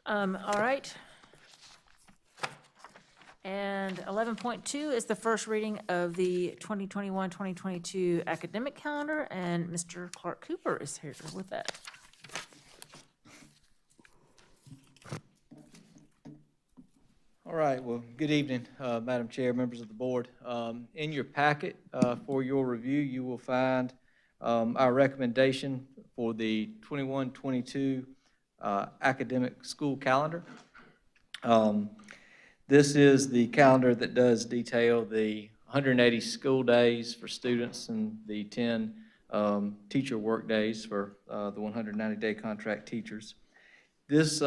All right. And 11.2 is the first reading of the 2021-2022 academic calendar, and Mr. Clark Cooper is here with that. All right, well, good evening, Madam Chair, members of the board. In your packet for your review, you will find our recommendation for the 21-22 academic school calendar. This is the calendar that does detail the 180 school days for students and the 10 teacher work days for the 190-day contract teachers. This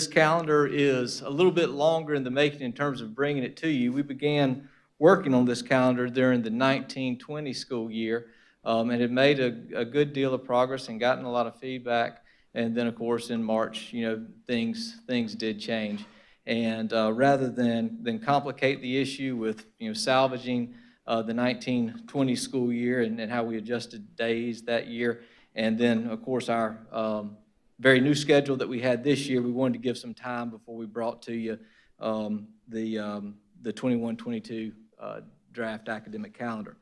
calendar is a little bit longer in the making in terms of bringing it to you. We began working on this calendar during the 1920 school year and had made a good deal of progress and gotten a lot of feedback. And then, of course, in March, things did change. And rather than complicate the issue with salvaging the 1920 school year and how we adjusted days that year, and then, of course, our very new schedule that we had this year, we wanted to give some time before we brought to you the 21-22 draft academic calendar.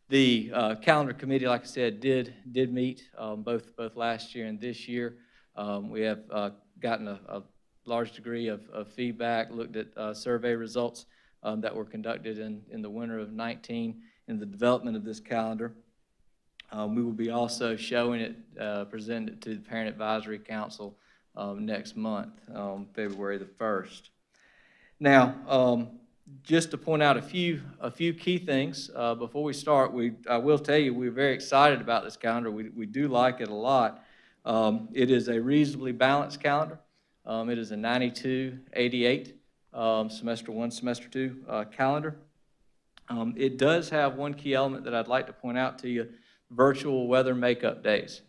The calendar committee, like I said, did meet both last year and this year. We have gotten a large degree of feedback, looked at survey results that were conducted in the winter of 19 in the development of this calendar. We will be also showing it, presenting it to the Parent Advisory Council next month, February the 1st. Now, just to point out a few key things before we start, I will tell you we're very excited about this calendar. We do like it a lot. It is a reasonably balanced calendar. It is a 92-88 semester 1, semester 2 calendar. It does have one key element that I'd like to point out to you: virtual weather makeup days.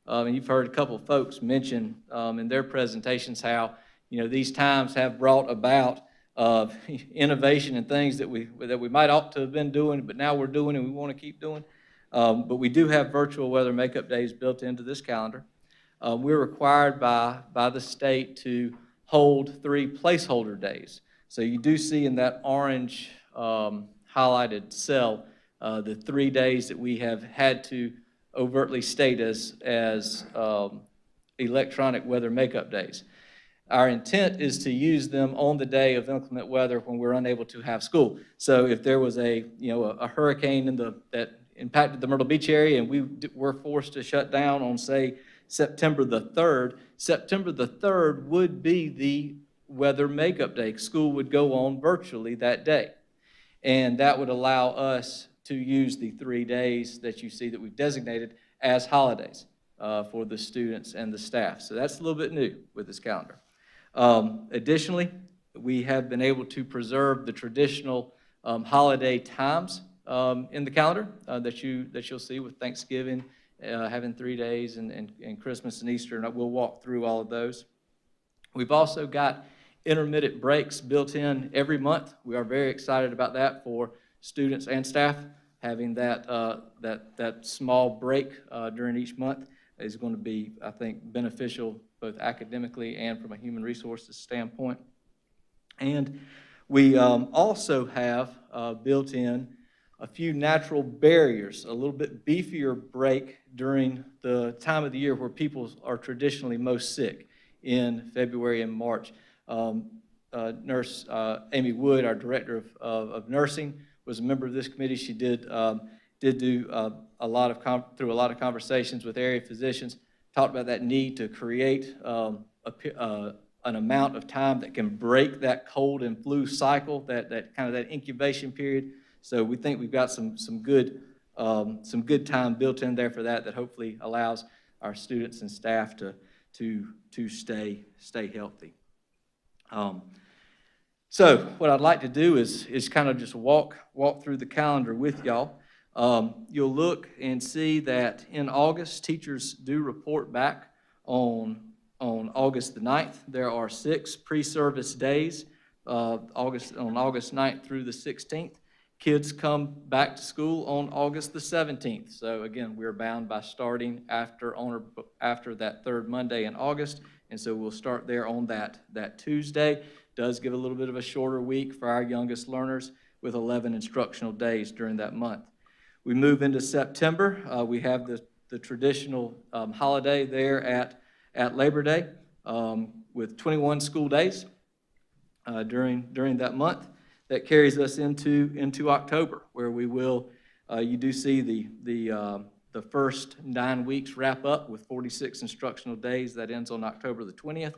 And you've heard a couple of folks mention in their presentations how these times have brought about innovation and things that we might ought to have been doing, but now we're doing and we want to keep doing. But we do have virtual weather makeup days built into this calendar. We're required by the state to hold 3 placeholder days. So you do see in that orange highlighted cell the 3 days that we have had to overtly state as electronic weather makeup days. Our intent is to use them on the day of inclement weather when we're unable to have school. So if there was a hurricane that impacted the Myrtle Beach area and we were forced to shut down on, say, September the 3rd, September the 3rd would be the weather makeup day. School would go on virtually that day. And that would allow us to use the 3 days that you see that we've designated as holidays for the students and the staff. So that's a little bit new with this calendar. Additionally, we have been able to preserve the traditional holiday times in the calendar that you'll see, with Thanksgiving having 3 days and Christmas and Easter, and we'll walk through all of those. We've also got intermittent breaks built in every month. We are very excited about that for students and staff. Having that small break during each month is going to be, I think, beneficial both academically and from a human resources standpoint. And we also have built in a few natural barriers, a little bit beefier break during the time of the year where people are traditionally most sick in February and March. Nurse Amy Wood, our director of nursing, was a member of this committee. She did do a lot of conversations with area physicians, talked about that need to create an amount of time that can break that cold and flu cycle, that kind of that incubation period. So we think we've got some good time built in there for that hopefully allows our students and staff to stay healthy. So what I'd like to do is kind of just walk through the calendar with y'all. You'll look and see that in August, teachers do report back on August the 9th. There are 6 pre-service days on August 9th through the 16th. Kids come back to school on August the 17th. So again, we're bound by starting after that third Monday in August. And so we'll start there on that Tuesday. Does give a little bit of a shorter week for our youngest learners with 11 instructional days during that month. We move into September. We have the traditional holiday there at Labor Day with 21 school days during that month. That carries us into October, where we will, you do see the first 9 weeks wrap up with 46 instructional days. That ends on October the 20th.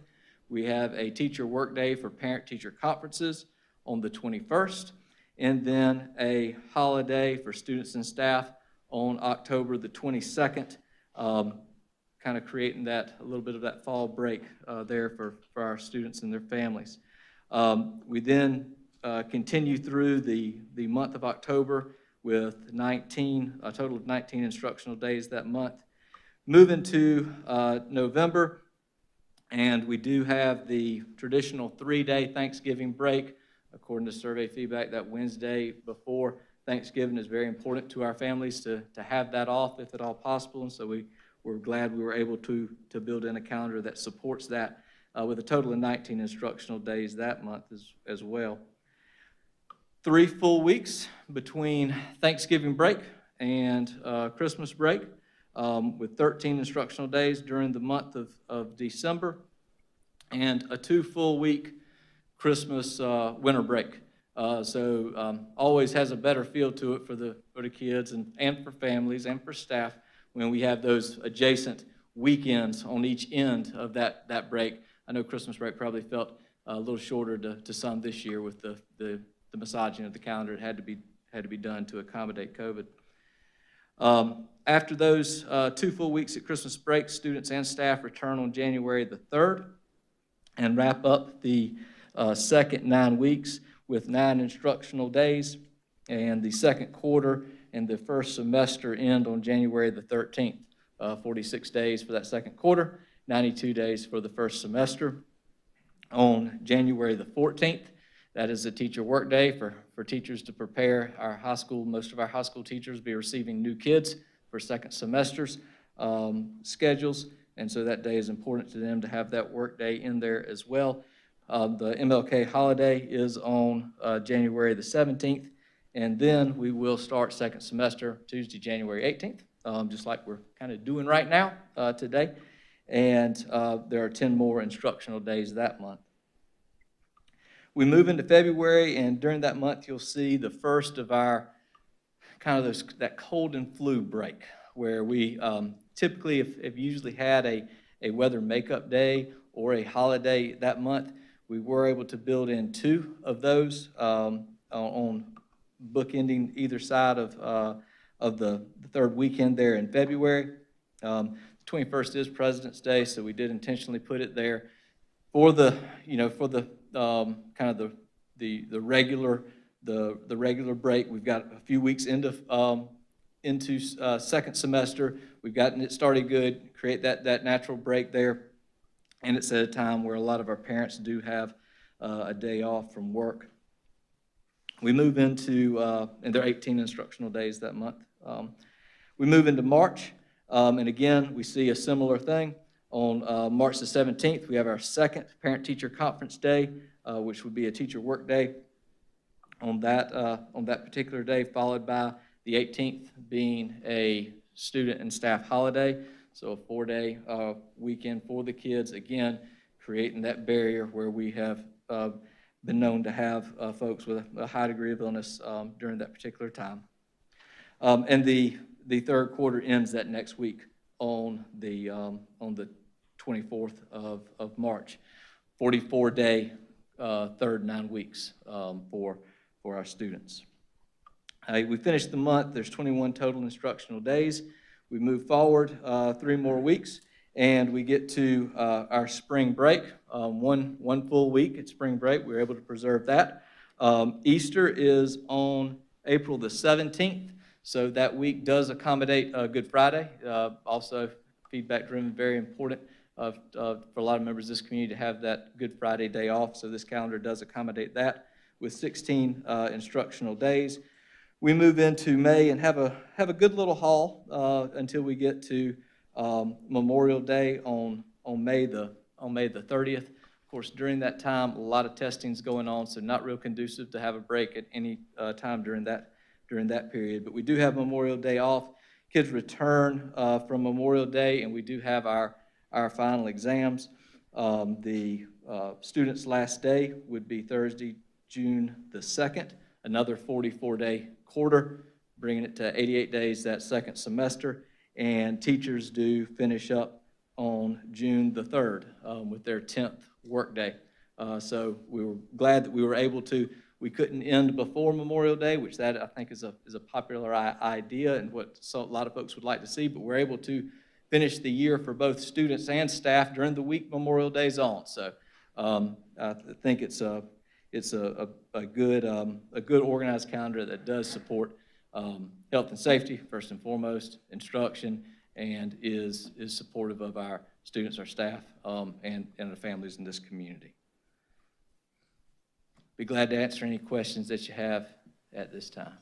We have a teacher workday for parent-teacher conferences on the 21st, and then a holiday for students and staff on October the 22nd, kind of creating a little bit of that fall break there for our students and their families. We then continue through the month of October with a total of 19 instructional days that month. Move into November, and we do have the traditional 3-day Thanksgiving break. According to survey feedback, that Wednesday before Thanksgiving is very important to our families to have that off if at all possible, and so we're glad we were able to build in a calendar that supports that with a total of 19 instructional days that month as well. 3 full weeks between Thanksgiving break and Christmas break, with 13 instructional days during the month of December, and a 2 full week Christmas winter break. So always has a better feel to it for the kids and for families and for staff when we have those adjacent weekends on each end of that break. I know Christmas break probably felt a little shorter to some this year with the massaging of the calendar. It had to be done to accommodate COVID. After those 2 full weeks at Christmas break, students and staff return on January the 3rd and wrap up the second 9 weeks with 9 instructional days, and the second quarter and the first semester end on January the 13th. 46 days for that second quarter, 92 days for the first semester. On January the 14th, that is a teacher workday for teachers to prepare our high school. Most of our high school teachers will be receiving new kids for second semesters schedules, and so that day is important to them to have that workday in there as well. The MLK holiday is on January the 17th, and then we will start second semester Tuesday, January 18th, just like we're kind of doing right now today. And there are 10 more instructional days that month. We move into February, and during that month, you'll see the first of our kind of that cold and flu break, where we typically have usually had a weather makeup day or a holiday that month. We were able to build in 2 of those on bookending either side of the third weekend there in February. The 21st is President's Day, so we did intentionally put it there for the kind of the regular break. We've got a few weeks into second semester. We've gotten it started good, create that natural break there, and it's at a time where a lot of our parents do have a day off from work. We move into, and there are 18 instructional days that month. We move into March, and again, we see a similar thing. On March the 17th, we have our second parent-teacher conference day, which would be a teacher work day on that particular day, followed by the 18th being a student and staff holiday. So a 4-day weekend for the kids, again, creating that barrier where we have been known to have folks with a high degree of illness during that particular time. And the third quarter ends that next week on the 24th of March. 44-day third 9 weeks for our students. We finished the month. There's 21 total instructional days. We move forward 3 more weeks, and we get to our spring break. One full week at spring break. We were able to preserve that. Easter is on April the 17th, so that week does accommodate Good Friday. Also, feedback-driven, very important for a lot of members of this community to have that Good Friday day off, so this calendar does accommodate that with 16 instructional days. we move into May and have a good little haul until we get to Memorial Day on May the 30th. Of course, during that time, a lot of testing's going on, so not real conducive to have a break at any time during that period. But we do have Memorial Day off. Kids return from Memorial Day, and we do have our final exams. The students' last day would be Thursday, June the 2nd, another 44-day quarter, bringing it to 88 days that second semester. And teachers do finish up on June the 3rd with their 10th workday. So we were glad that we were able to. We couldn't end before Memorial Day, which that I think is a popular idea and what a lot of folks would like to see, but we're able to finish the year for both students and staff during the week Memorial Day's on. So I think it's a good organized calendar that does support health and safety first and foremost, instruction, and is supportive of our students, our staff, and the families in this community. Be glad to answer any questions that you have at this time.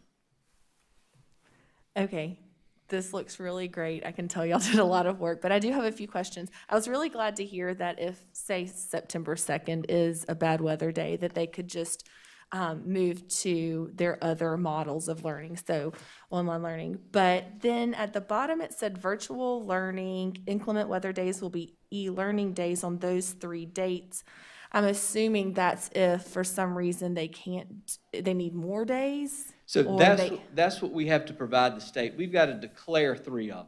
Okay, this looks really great. I can tell y'all did a lot of work, but I do have a few questions. I was really glad to hear that if, say, September 2nd is a bad weather day, that they could just move to their other models of learning, so online learning. But then at the bottom, it said virtual learning, inclement weather days will be e-learning days on those 3 dates. I'm assuming that's if for some reason they need more days? So that's what we have to provide the state. We've got to declare 3 of them.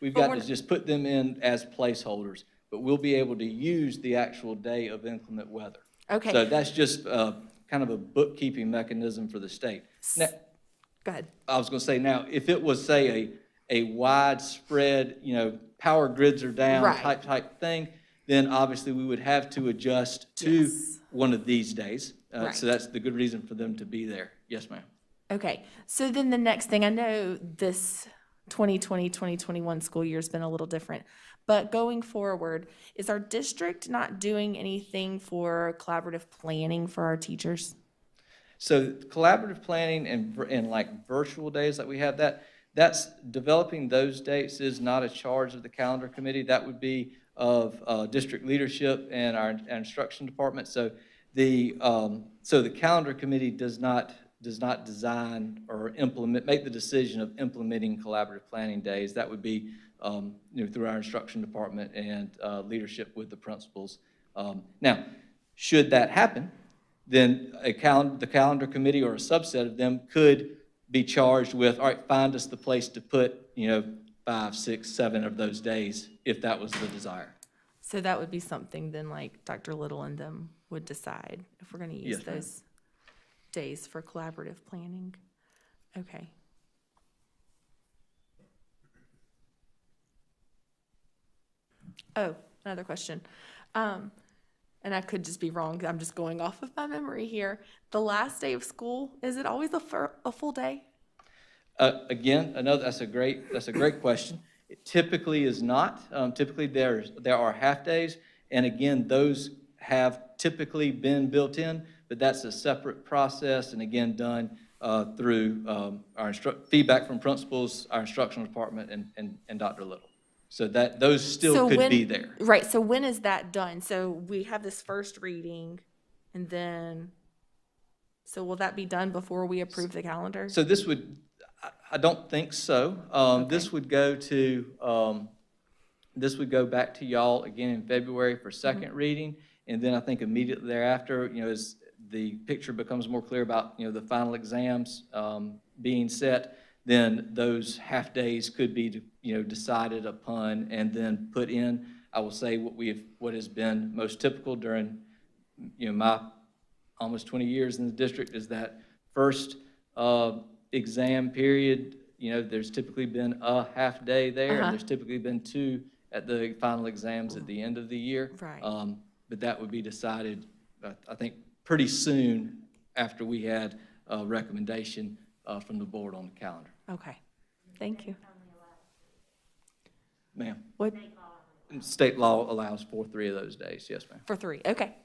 We've got to just put them in as placeholders, but we'll be able to use the actual day of inclement weather. Okay. So that's just kind of a bookkeeping mechanism for the state. Now, go ahead. I was going to say, now, if it was, say, a widespread, power grids are down Right. type thing, then obviously we would have to adjust to one of these days. Right. So that's the good reason for them to be there. Yes, ma'am. Okay, so then the next thing, I know this 2020-2021 school year has been a little different, but going forward, is our district not doing anything for collaborative planning for our teachers? So collaborative planning and like virtual days that we have, that's developing those dates is not a charge of the calendar committee. That would be of district leadership and our instruction department. So the calendar committee does not design or make the decision of implementing collaborative planning days. That would be through our instruction department and leadership with the principals. Now, should that happen, then the calendar committee or a subset of them could be charged with, all right, find us the place to put 5, 6, 7 of those days if that was the desire. So that would be something then like Dr. Little and them would decide if we're going to use Yes, ma'am. those days for collaborative planning. Okay. Oh, another question. And I could just be wrong. I'm just going off of my memory here. The last day of school, is it always a full day? Again, that's a great question. It typically is not. Typically there are half days, and again, those have typically been built in, but that's a separate process, and again, done through our feedback from principals, our instructional department, and Dr. Little. So those still could be there. Right, so when is that done? So we have this first reading, and then, so will that be done before we approve the calendar? So this would, I don't think so. This would go back to y'all again in February for second reading, and then I think immediately thereafter, as the picture becomes more clear about, the final exams being set, then those half days could be, decided upon and then put in. I will say what has been most typical during, my almost 20 years in the district is that first exam period, there's typically been a half day there, and there's typically been 2 at the final exams at the end of the year. Right. But that would be decided, I think, pretty soon after we had a recommendation from the board on the calendar. Okay, thank you. Ma'am, What, state law allows for 3 of those days. Yes, ma'am. for 3, okay.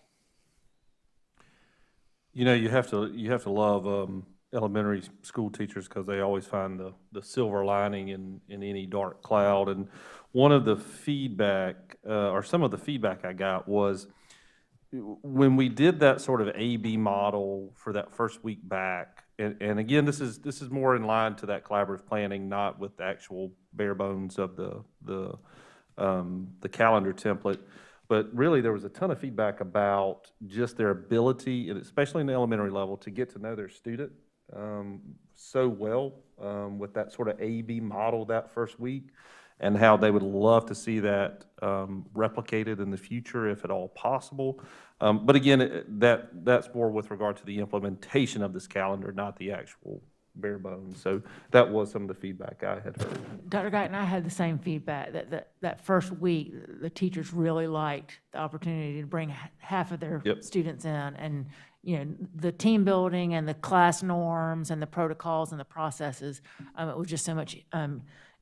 You have to love elementary school teachers because they always find the silver lining in any dark cloud. And one of the feedback, or some of the feedback I got was when we did that sort of A/B model for that first week back, and again, this is more in line to that collaborative planning, not with the actual bare bones of the calendar template. But really, there was a ton of feedback about just their ability, and especially in the elementary level, to get to know their student so well with that sort of A/B model that first week, and how they would love to see that replicated in the future if at all possible. But again, that's more with regard to the implementation of this calendar, not the actual bare bones. So that was some of the feedback I had heard. Dr. Guyton, I had the same feedback, that first week, the teachers really liked the opportunity to bring half of their students in, and, you know, the team building and the class norms and the protocols and the processes, it was just so much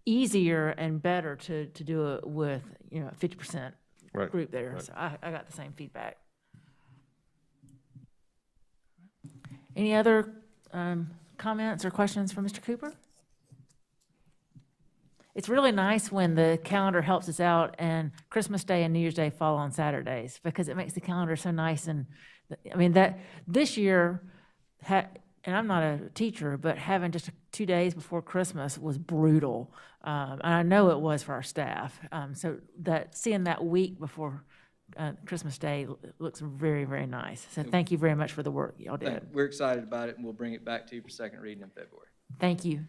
easier and better to do it with, you know, a 50% group there. So I got the same feedback. Any other comments or questions for Mr. Cooper? It's really nice when the calendar helps us out and Christmas Day and New Year's Day fall on Saturdays, because it makes the calendar so nice. And I mean, that this year, and I'm not a teacher, but having just 2 days before Christmas was brutal. And I know it was for our staff. So that seeing that week before Christmas Day looks very, very nice. So thank you very much for the work y'all did. We're excited about it, and we'll bring it back to you for second reading in February. Thank you.